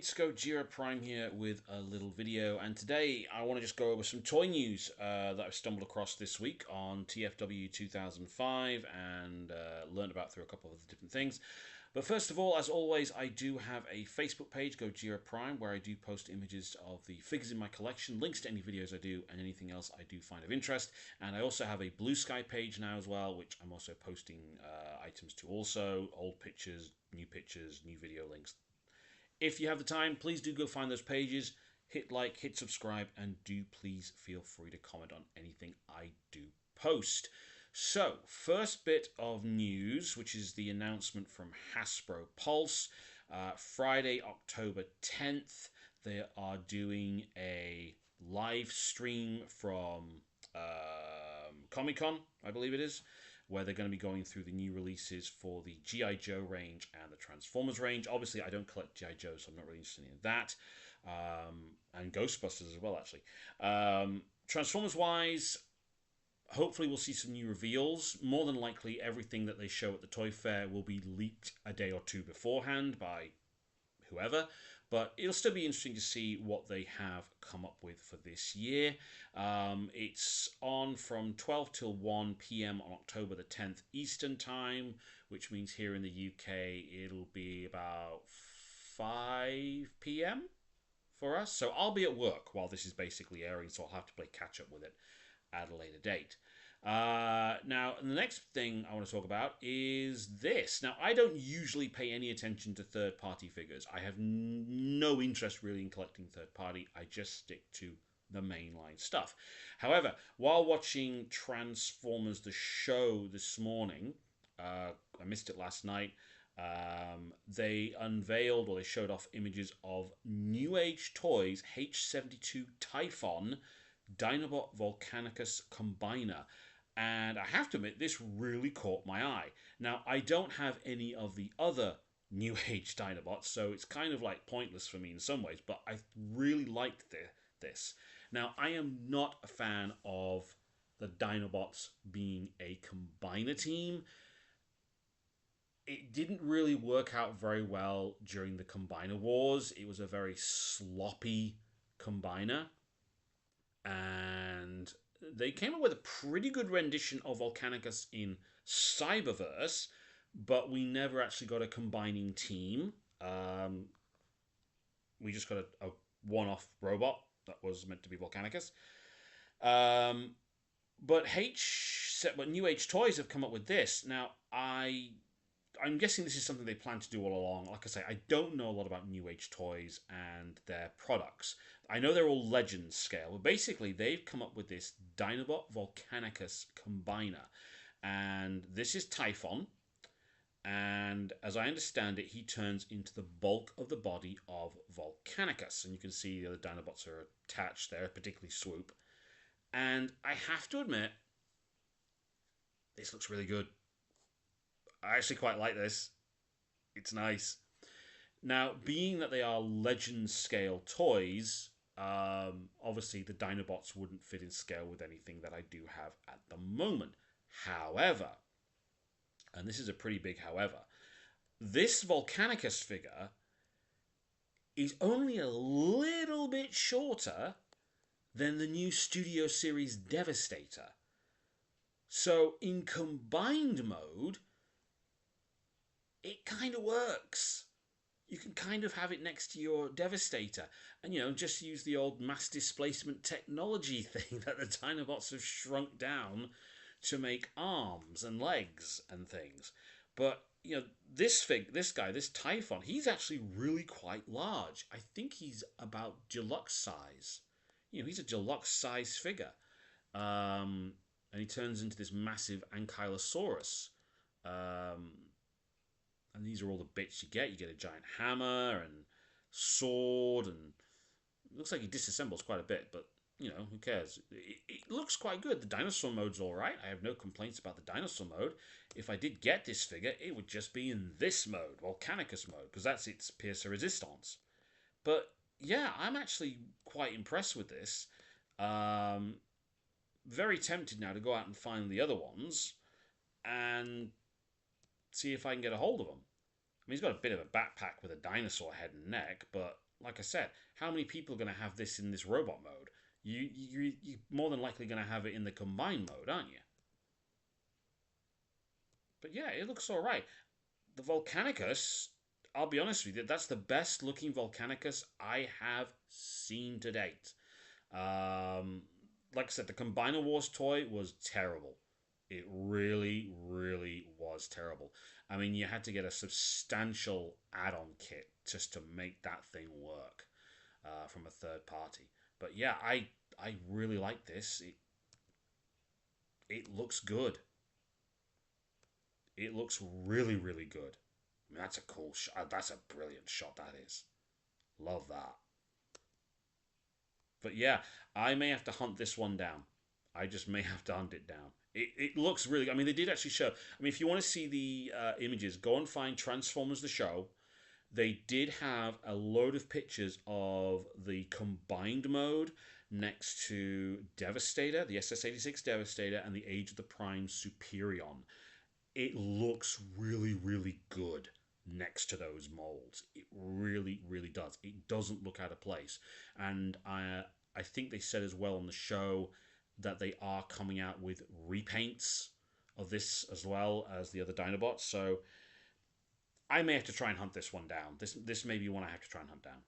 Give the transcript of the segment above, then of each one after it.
it's Gojira Prime here with a little video, and today I want to just go over some toy news that I've stumbled across this week on TFW 2005 and learned about through a couple of other different things. But first of all, as always, I do have a Facebook page, Gojira Prime, where I do post images of the figures in my collection, links to any videos I do, and anything else I do find of interest. And I also have a Blue Sky page now as well, which I'm also posting items to also, old pictures, new video links. If you have the time, please do go find those pages, hit like, hit subscribe, and do please feel free to comment on anything I do post. So, first bit of news, which is the announcement from Hasbro Pulse. Friday, October 10th, they are doing a live stream from Comic-Con, I believe it is, where they're going to be going through the new releases for the G.I. Joe range and the Transformers range. Obviously, I don't collect G.I. Joe, so I'm not really interested in that. And Ghostbusters as well, actually. Transformers-wise, hopefully we'll see some new reveals. More than likely, everything that they show at the Toy Fair will be leaked a day or two beforehand by whoever. But it'll still be interesting to see what they have come up with for this year. It's on from 12 till 1 p.m. on October the 10th Eastern Time, which means here in the UK it'll be about 5 p.m. for us. So I'll be at work while this is basically airing, so I'll have to play catch up with it at a later date. Now, the next thing I want to talk about is this. Now, I don't usually pay any attention to third-party figures. I have no interest really in collecting third-party. I just stick to the mainline stuff. However, while watching Transformers the show this morning, I missed it last night, they unveiled, or they showed off images of New Age Toys H-72 Typhon Dinobot Volcanicus Combiner. And I have to admit, this really caught my eye. Now, I don't have any of the other New Age Dinobots, so it's kind of like pointless for me in some ways, but I really liked this. Now, I am not a fan of the Dinobots being a combiner team. It didn't really work out very well during the Combiner Wars. It was a very sloppy combiner. And they came up with a pretty good rendition of Volcanicus in Cyberverse, but we never actually got a combining team. We just got a one-off robot that was meant to be Volcanicus. But New Age Toys have come up with this. Now, I'm guessing this is something they plan to do all along. Like I say, I don't know a lot about New Age Toys and their products. I know they're all Legends scale, but basically they've come up with this Dinobot Volcanicus Combiner. And this is Typhon. And as I understand it, he turns into the bulk of the body of Volcanicus. And you can see the other Dinobots are attached there, particularly Swoop. And I have to admit, this looks really good. I actually quite like this. It's nice. Now, being that they are Legend scale toys, obviously the Dinobots wouldn't fit in scale with anything that I do have at the moment. However, and this is a pretty big however, this Volcanicus figure is only a little bit shorter than the new Studio Series Devastator. So in combined mode, it kind of works. You can kind of have it next to your Devastator and, just use the old mass displacement technology thing that the Dinobots have shrunk down to make arms and legs and things. But, this Typhon, he's actually really quite large. I think he's about deluxe size. He's a deluxe size figure. And he turns into this massive Ankylosaurus. And these are all the bits you get. You get a giant hammer and sword, and it looks like he disassembles quite a bit, but, who cares? It looks quite good. The dinosaur mode's all right. I have no complaints about the dinosaur mode. If I did get this figure, it would just be in this mode, Volcanicus mode, because that's its Pierce Resistance. But, yeah, I'm actually quite impressed with this. Very tempted now to go out and find the other ones and see if I can get a hold of them. I mean, he's got a bit of a backpack with a dinosaur head and neck, but like I said, how many people are going to have this in this robot mode? You're more than likely going to have it in the combined mode, aren't you? But yeah, it looks all right. The Volcanicus, I'll be honest with you, that's the best looking Volcanicus I have seen to date. Um, like I said, the Combiner Wars toy was terrible. It really, really was terrible. I mean, you had to get a substantial add on kit just to make that thing work from a third party. But yeah, I really like this. It looks good. It looks really, really good. I mean, that's a cool shot. That's a brilliant shot, that is. Love that. But yeah, I may have to hunt this one down. I just may have to hunt it down. It looks really. I mean, they did actually show. I mean, if you want to see the images, go and find Transformers the show. They did have a load of pictures of the combined mode next to Devastator, the SS-86 Devastator, and the Age of the Prime Superion. It looks really, really good next to those molds. It really, really does. It doesn't look out of place. And I think they said as well on the show that they are coming out with repaints of this as well as the other Dinobots. So I may have to try and hunt this one down. This may be one I have to try and hunt down.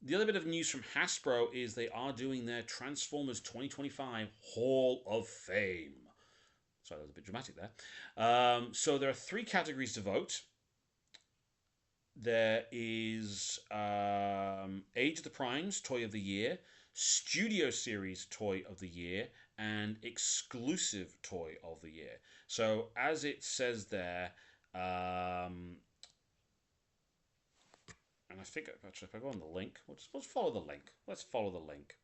The other bit of news from Hasbro is they are doing their Transformers 2025 Hall of Fame. Sorry, that was a bit dramatic there. So there are 3 categories to vote. There is Age of the Primes Toy of the Year, Studio Series Toy of the Year, and Exclusive Toy of the Year. So as it says there, and I think actually if I go on the link, let's follow the link. Let's follow the link.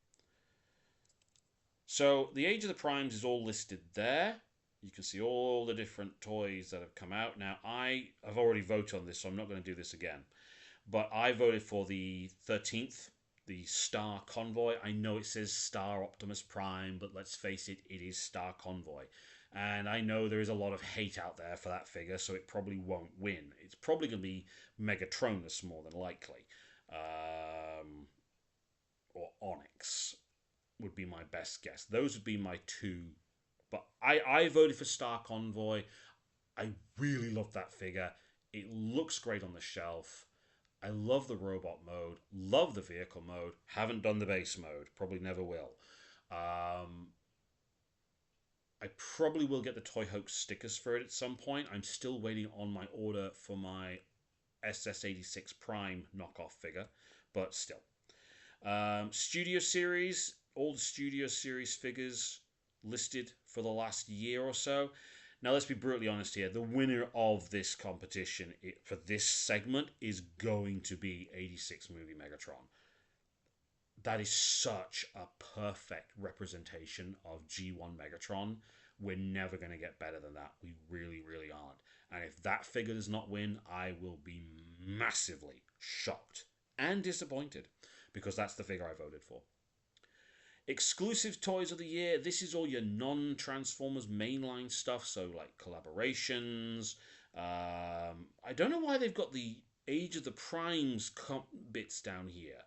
So the Age of the Primes is all listed there. You can see all the different toys that have come out. Now, I have already voted on this, so I'm not going to do this again. But I voted for the 13th, the Star Convoy. I know it says Star Optimus Prime, but let's face it, it is Star Convoy. And I know there is a lot of hate out there for that figure, so it probably won't win. It's probably going to be Megatronus more than likely. Or Onyx would be my best guess. Those would be my 2. But I voted for Star Convoy. I really love that figure. It looks great on the shelf. I love the robot mode. Love the vehicle mode. Haven't done the base mode. Probably never will. I probably will get the Toy Hoax stickers for it at some point. I'm still waiting on my order for my SS-86 Prime knockoff figure. But still. Studio Series. All the Studio Series figures listed for the last year or so. Now, let's be brutally honest here. The winner of this competition for this segment is going to be 86 movie Megatron. That is such a perfect representation of G1 Megatron. We're never going to get better than that. We really, really aren't. And if that figure does not win, I will be massively shocked and disappointed because that's the figure I voted for. Exclusive Toys of the Year. This is all your non-Transformers mainline stuff, so like collaborations. I don't know why they've got the Age of the Primes bits down here.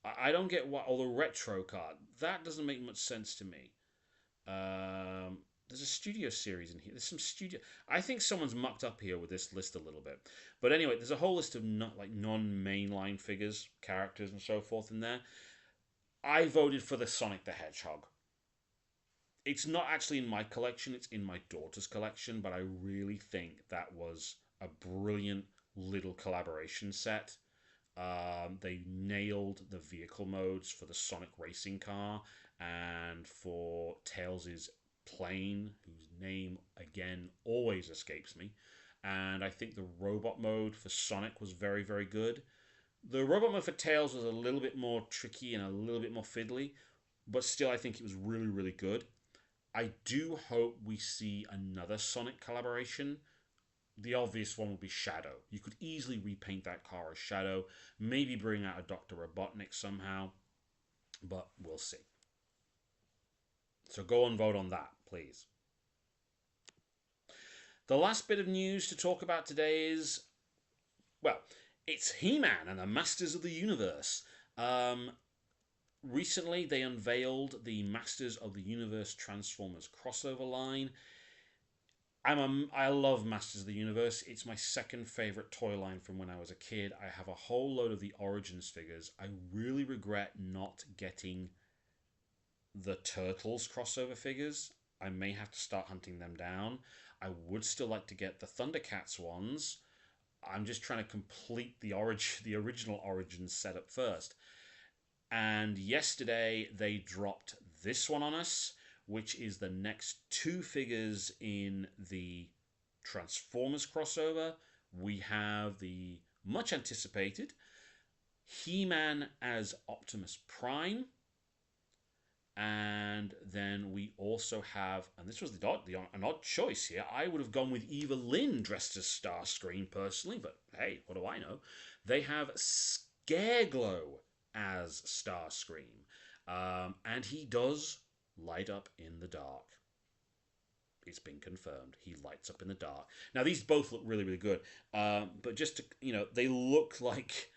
I don't get why, or the retro card. That doesn't make much sense to me. There's a studio series in here. There's some studio. I think someone's mucked up here with this list a little bit. But anyway, there's a whole list of non-mainline figures, characters, and so forth in there. I voted for the Sonic the Hedgehog. It's not actually in my collection, it's in my daughter's collection, but I really think that was a brilliant little collaboration set. They nailed the vehicle modes for the Sonic racing car and for Tails' plane, whose name, again, always escapes me. And I think the robot mode for Sonic was very, very good. The robot mode for Tails was a little bit more tricky and a little bit more fiddly, but still I think it was really, really good. I do hope we see another Sonic collaboration. The obvious one would be Shadow. You could easily repaint that car as Shadow, maybe bring out a Dr. Robotnik somehow, but we'll see. So go and vote on that, please. The last bit of news to talk about today is, well, It's He-Man and the Masters of the Universe. Um, Recently, they unveiled the Masters of the Universe Transformers crossover line. I love Masters of the Universe. It's my second favorite toy line from when I was a kid. I have a whole load of the Origins figures. I really regret not getting the Turtles crossover figures. I may have to start hunting them down. I would still like to get the Thundercats ones. I'm just trying to complete the original Origins setup first. And yesterday they dropped this one on us, which is the next two figures in the Transformers crossover. We have the much anticipated He-Man as Optimus Prime. And then we also have, and this was an odd choice here. I would have gone with Eva Lynn dressed as Starscream personally, but hey, what do I know? They have Scareglow as Starscream, and he does light up in the dark. It's been confirmed. He lights up in the dark. Now these both look really, really good, but just to, they look like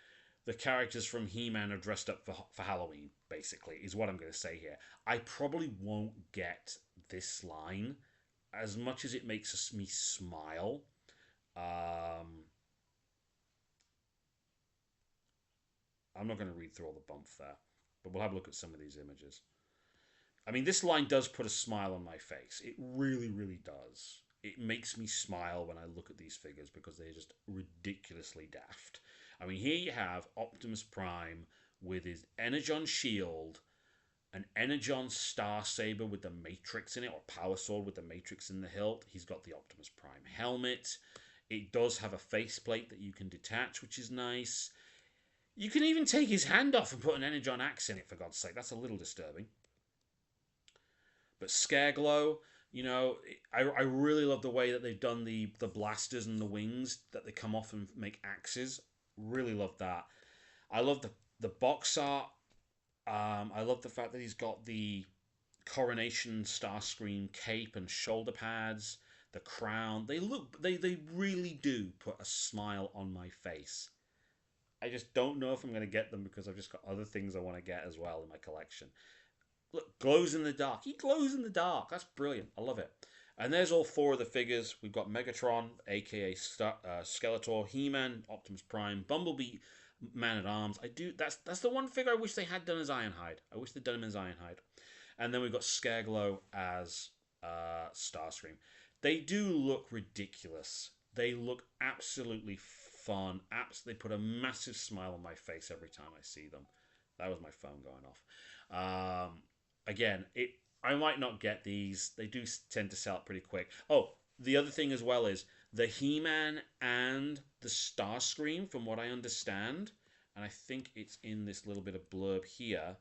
the characters from He-Man are dressed up for Halloween, basically, is what I'm going to say here. I probably won't get this line as much as it makes me smile. I'm not going to read through all the bump there, but we'll have a look at some of these images. I mean, this line does put a smile on my face. It really, really does. It makes me smile when I look at these figures because they're just ridiculously daft. I mean, here you have Optimus Prime with his Energon shield, an Energon Star Saber with the Matrix in it, or Power Sword with the Matrix in the hilt. He's got the Optimus Prime helmet. It does have a faceplate that you can detach, which is nice. You can even take his hand off and put an Energon axe in it, for God's sake. That's a little disturbing. But Scareglow, I really love the way that they've done the blasters and the wings, that they come off and make axes. Really love that. I love the box art. I love the fact that he's got the Coronation Starscream cape and shoulder pads, the crown. They really do put a smile on my face. I just don't know if I'm going to get them because I've just got other things I want to get as well in my collection. Look, glows in the dark. He glows in the dark. That's brilliant. I love it. And there's all four of the figures. We've got Megatron, aka Skeletor, He-Man, Optimus Prime, Bumblebee, Man at Arms. That's the one figure I wish they had done as Ironhide. I wish they'd done him as Ironhide. And then we've got Scareglow as Starscream. They do look ridiculous. They look absolutely fun. They put a massive smile on my face every time I see them. That was my phone going off. Again, I might not get these. They do tend to sell out pretty quick. Oh, the other thing as well is the He-Man and the Starscream, from what I understand, and I think it's in this little bit of blurb here.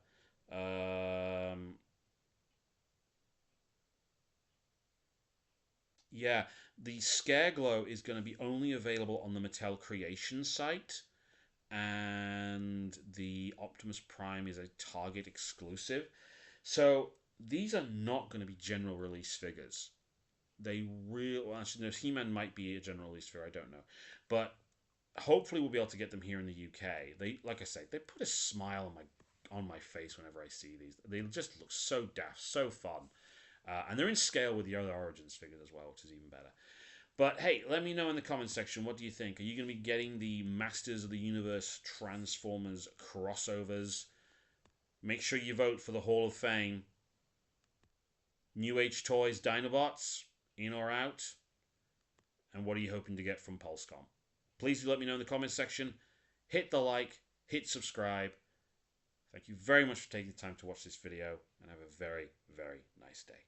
Yeah, the Scareglow is going to be only available on the Mattel Creation site, and the Optimus Prime is a Target exclusive. So these are not going to be general release figures. Actually, no, He-Man might be a general release figure. I don't know, but hopefully we'll be able to get them here in the UK. Like I say, they put a smile on my face whenever I see these. They just look so daft, so fun, and they're in scale with the other Origins figures as well, which is even better. But hey, let me know in the comments section, what do you think? Are you going to be getting the Masters of the Universe Transformers crossovers? Make sure you vote for the Hall of Fame. New Age Toys Dinobots, in or out? And what are you hoping to get from PulseCom? Please do let me know in the comments section. Hit the like, hit subscribe. Thank you very much for taking the time to watch this video, and have a very, very nice day.